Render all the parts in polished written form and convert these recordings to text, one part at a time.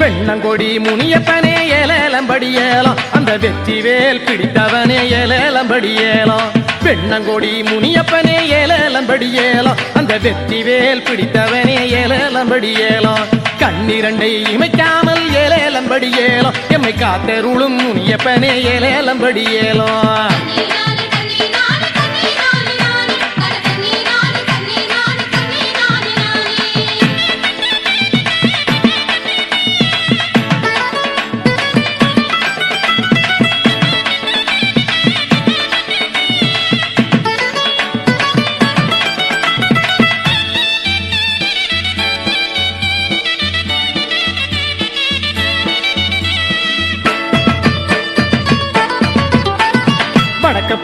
வெண்ணங்கொடி முனியப்பனே ஏலேலம்படி ஏலம் அந்த வெற்றிவேல் பிடித்தவனே ஏலேலம்படி ஏலம் வெண்ணங்கொடி முனியப்பனே ஏலேலம்படி ஏலம் அந்த வெற்றிவேல் பிடித்தவனே ஏலேலம்படி ஏலம் கண்ணிரண்டை இமைக்காமல் ஏலேலம்படி ஏலம் எம்மை காத்தருளும் முனியப்பனே ஏலேலம்படி ஏலம்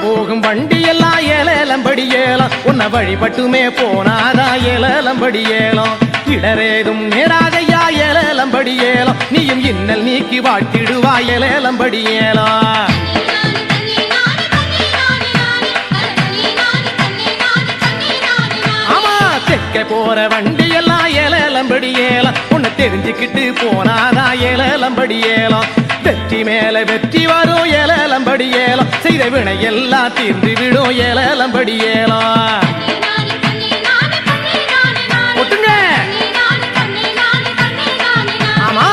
போகும் வண்டி எல்லாம் ஏலேலம்படி ஏலம் உன்னை வழிபட்டுமே போனாதா ஏலேலம்படி ஏலம் இடரேதும் நேராதையா ஏலேலம்படி ஏலம் நீயும் இன்னல் நீக்கி வாழ்த்திடுவா ஏலேலம்படி ஏலம் ஆமா தெற்க போற வண்டி எல்லாம் ஏலேலம்படி ஏலம் உன்னை தெரிஞ்சுக்கிட்டு போனாதா ஏலேலம்படி ஏலம் வெற்றி மேல வெற்றி வரும் ஏலேலம்படி ஏலம் செய்த வினை எல்லாம் தீர்ந்து விடும் ஏலேலம்படி ஏலம் ஒட்டுங்க ஆமா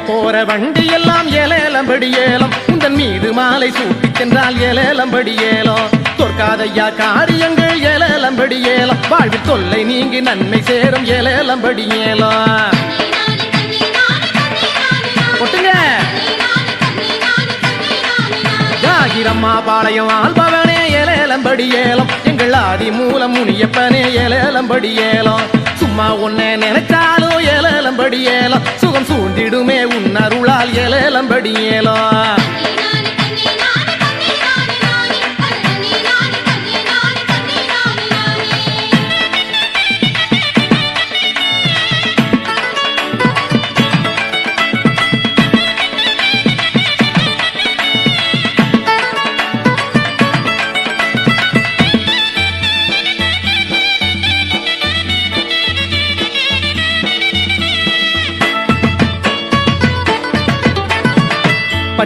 போற வண்டி எல்லாம் ஏலேலம்படி ஏலம் உந்தன் மீது மாலை சூட்டி சென்றால் ஏலேலம்படி ஏலம் தொற்காதையா காரியங்கள் ஏலேலம்படி ஏலம் வாழ்வில் தொல்லை நீங்கி நன்மை சேரும் ஏலேலம்படி ஏலம் ஒட்டுங்க ஜாகிரம்மா பாளையம் ஆள்பவனே ஏலேலம்படி ஏலம் எங்கள் ஆதி மூலம் முனியப்பனே ஏலேலம்படி ஏலம் சும்மா உன்னை நினைச்சாலும் ஏலேலம்படி ஏலம் சுகம் சூழ்ந்திடுமே உன்னருளால் ஏலேலம்படி ஏலம்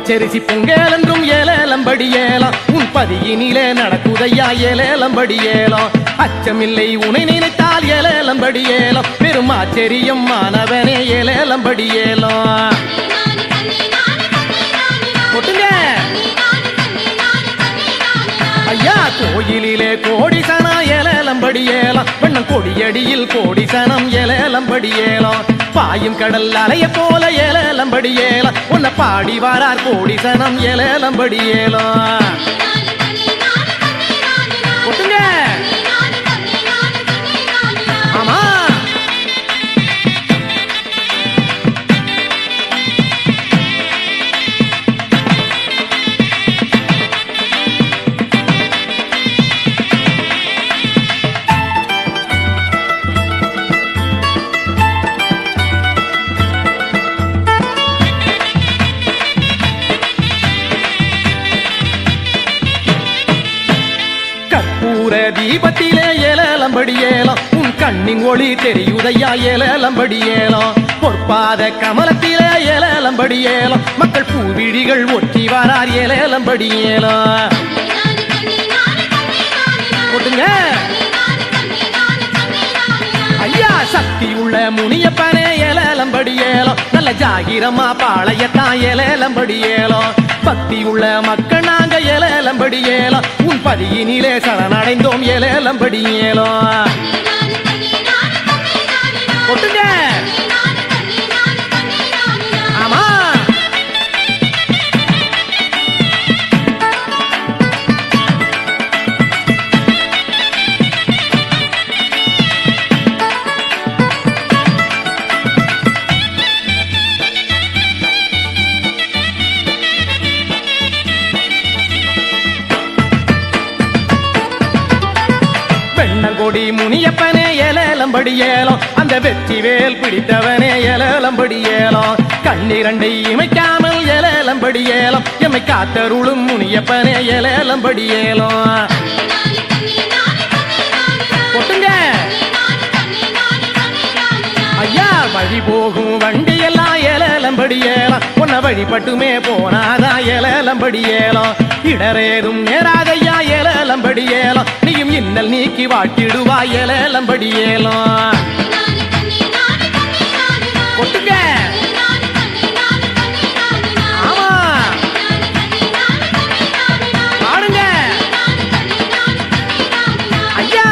பச்சரிசி பொங்கல் என்றும் ஏலேலம்படி ஏலம் உன் பதியினிலே நடக்குதையா ஏலேலம்படி ஏலம் அச்சமில்லை உனை நினைத்தால் ஏலேலம்படி ஏலம் பெரும் ஆச்சரியம் மாணவனே ஏலேலம்படி ஏலம் ஒட்டுங்க ஐயா கோயிலிலே கோடிசனா ஏலேலம்படி ஏலம் வெண்ணம் கொடியடியில் கோடிசனம் ஏலேலம்படி ஏலம் பாயும் கடல் அலைய போல ஏலேலம்படி ஏலம் உன்னை பாடி வாரார் கோடிசனம் ஏலேலம்படி ஏலம் ஒட்டுங்க ஆமா தீபத்திலே ஏலேலம்படி ஏலம் உன் கண்ணின் ஒளி தெரியுதையா ஏலேலம்படி ஏலம் பொற்பாத கமலத்திலே ஏலேலம்படி ஏலம் மக்கள் பூவிழிகள் ஒற்றி வாரார் ஏலேலம்படி ஏலம் போட்டுங்க ஐயா சக்தி உள்ள முனியப்பனே ஏலேலம்படி ஏலம் நல்ல ஜாகிரமா பாளையத்தான் ஏலேலம்படி ஏலம் பக்தி உள்ள மக்கள் நாங்க ஏலேலம்படி ஏலம் உன் பதியினிலே சரணடைந்தோம் ஏலேலம்படி ஏலம் போட்டுங்க ஆமா ஆண்டி முனியப்பனே எலேலம்படி ஏலம் அந்த வெற்றி வேல் பிடித்தவனே எலேலம்படி ஏலம் கண்ணிரண்டை இமைக்காமல் எலேலம்படி ஏலம் எம்மை காத்தருளும் முனியப்பனே எலேலம்படி ஏலம் கொட்டுங்க ஐயா வழி போகும் வண்டி எல்லாம் எலேலம்படி ஏலம் உன்னை வழிபட்டுமே போனாதா எலேலம்படி ஏலம் இடரேதும் நேராதையா எலேலம்படி ஏலம் நீயும் இன்னல் நீக்கி வாட்டிடுவா எலேலம்படி ஏலம் கொட்டுங்க ஆமா ஆடுங்க ஐயா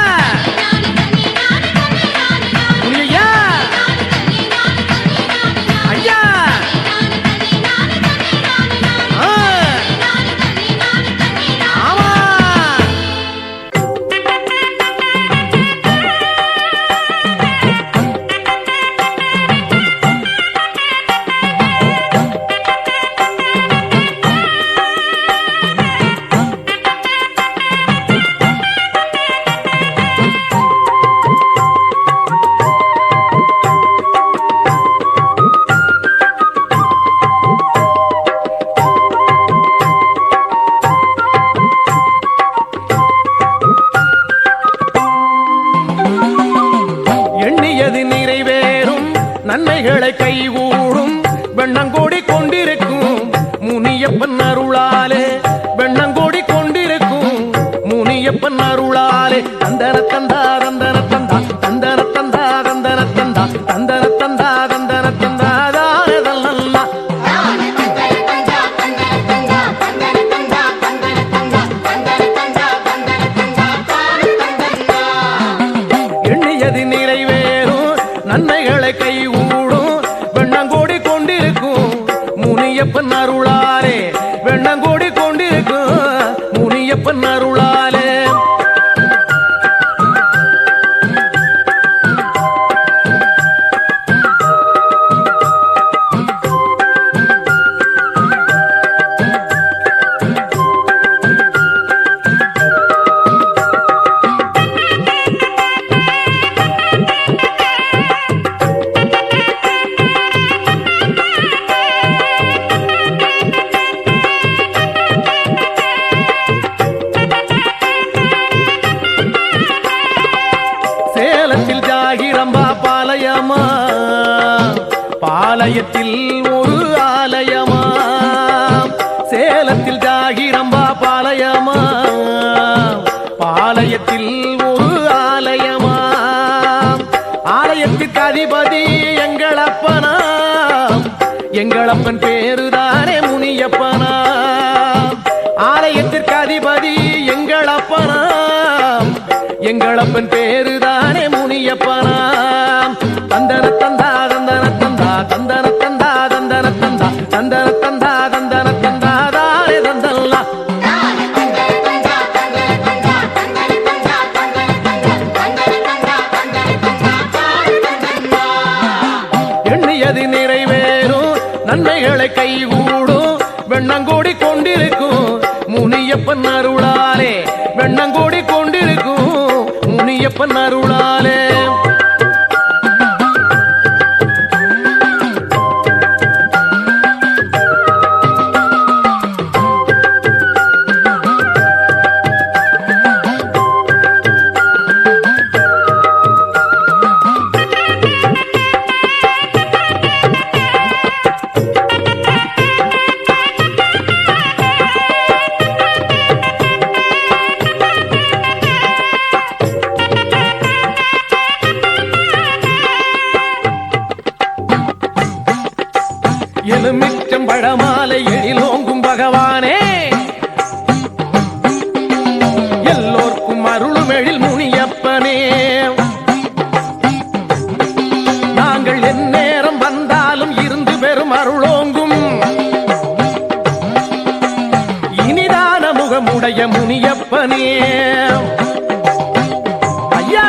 முனியா ஐயா ஆமா எண்ணியது நிறைவேறும் நன்மைகளை கைகூடும் வெண்ணங்கோடி கொண்டிருக்கும் முனியப்பன் அருளாலே வெண்ணங்கோடி கொண்டிருக்கும் முனியப்பன் அருளாலே தந்தன தந்தா தந்தன தந்தா தந்தன தந்தா தந்தன தந்தா தந்தன தந்தா தந்தன தந்தா தானதல்லா எண்ணியது நிறைவேறும் நன்மைகளை கைகூடும் வெண்ணங்கோடி கொண்டிருக்கும் முனியப்பன் அருளாலே வெண்ணங்கோடி கொண்டிருக்கும் முனியப்பன் அருளாலே சேலத்தில் ஜாகிரம்பா பாளையமா பாளையத்தில் ஒரு ஆலயமா சேலத்தில் ஜாகிரம்பா பாளையமா பாளையத்தில் ஒரு ஆலயமா ஆலயத்திற்கு அதிபதி எங்களப்பனா எங்களப்பன் பேருதானே முனியப்பனா ஆலயத்திற்கு அதிபதி எங்களப்பனா எங்களப்பன் பேருதானே முனியப்பனா தந்தன தந்தா தந்தன தந்தா தந்தன தந்தா தந்தன தந்தா தந்தன தந்தா தந்தன தந்தா தானே தந்தல்லா எண்ணியது நிறைவேறும் நன்மைகளை கைகூடும் வெண்ணங்கோடி கொண்டிருக்கும் முனியப்பன் அருளாலே வெண்ணங்கோடி கொண்டிருக்கும் முனியப்பன் அருளாலே எலுமிச்சம் பழமாலை எழிலோங்கும் பகவானே எல்லோர்க்கும் அருளும் எழில் முனியப்பனே நாங்கள் எந்நேரம் வந்தாலும் இருந்து பெறும் அருளோங்கும் இனிதான முகமுடைய முனியப்பனே ஐயா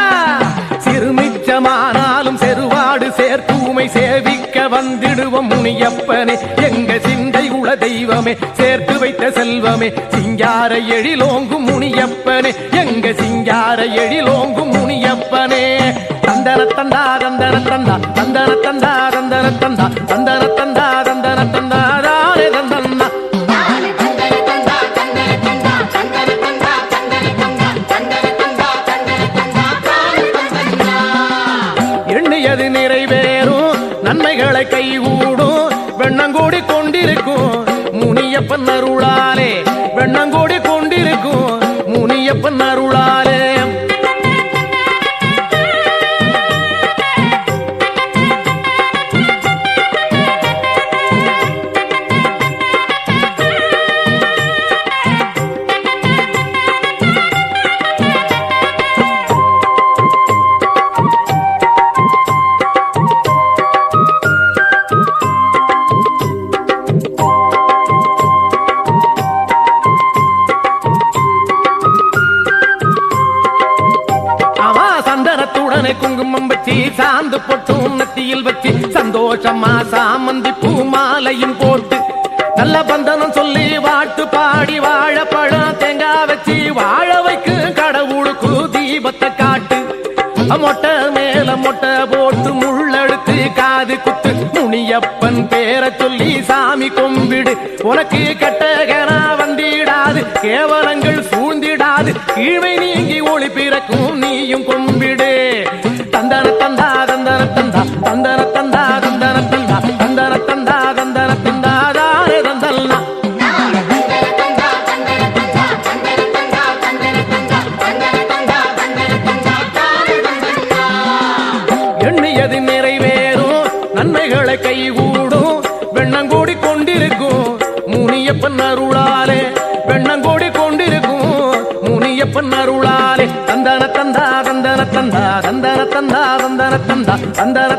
சிறுமிச்சமானாலும் செருவாடு சேர்த்தூமை சேவிக்க வந்திடுவோம் முனியப்பனே எங்க சிந்தை குல தெய்வமே சேர்த்து வைத்த செல்வமே சிங்கார எழிலோங்கும் முனியப்பனே எங்க சிங்கார எழிலோங்கும் முனியப்பனே தந்தன தந்தா தந்தன தந்தா தந்தன தந்தா தந்தன தந்தா தந்தன தந்தா தந்தன தந்தா தானே தந்தன்னா எண்ணியது நிறைவேறும் நன்மைகளை கைகூடும் வெண்ணங்கோடி கொண்டிருக்கும் முனியப்பன் அருளாலே வெண்ணங்கோடி கொண்டிருக்கும் முனியப்பன் அருளாலே குங்குமம் வச்சு சாந்து பொட்டும் நத்தியில் வச்சு சந்தோஷமா சாமந்தி பூமாலையும் போட்டு நல்ல பந்தனம் சொல்லி வாட்டு பாடி வாழைப்பழம் தேங்காய் வச்சு வாழ வைக்கு கடவுளுக்கு தீபத்தை காட்டு மொட்டை மேல மொட்டை போட்டு முள்ளெடுத்து காது குத்து முனியப்பன் பேரை சொல்லி சாமி கும்பிடு உனக்கு கட்டகனா வந்திடாது கேவலங்கள் சூழ்ந்திடாது கீழ்மை நீங்கி ஒளி பிறக்கும் நீயும் கும்பிடு தந்தன தந்தா தந்தன தந்தா தந்தன தந்தா தந்தன தந்தா தந்தன தந்தா தந்தன தந்தா தானே தந்தல்னா எண்ணியது நிறைவேறும் நன்மைகளை கைகூடும் வெண்ணங்கோடி கொண்டிருக்கும் முனியப்பன் அருளாலே வெண்ணங்கோடி கொண்டிருக்கும் முனியப்பன் அருளாலே தந்தன தந்தா தந்தன தந்தா தந்தன தந்தா தந்தன தந்தா தந்தன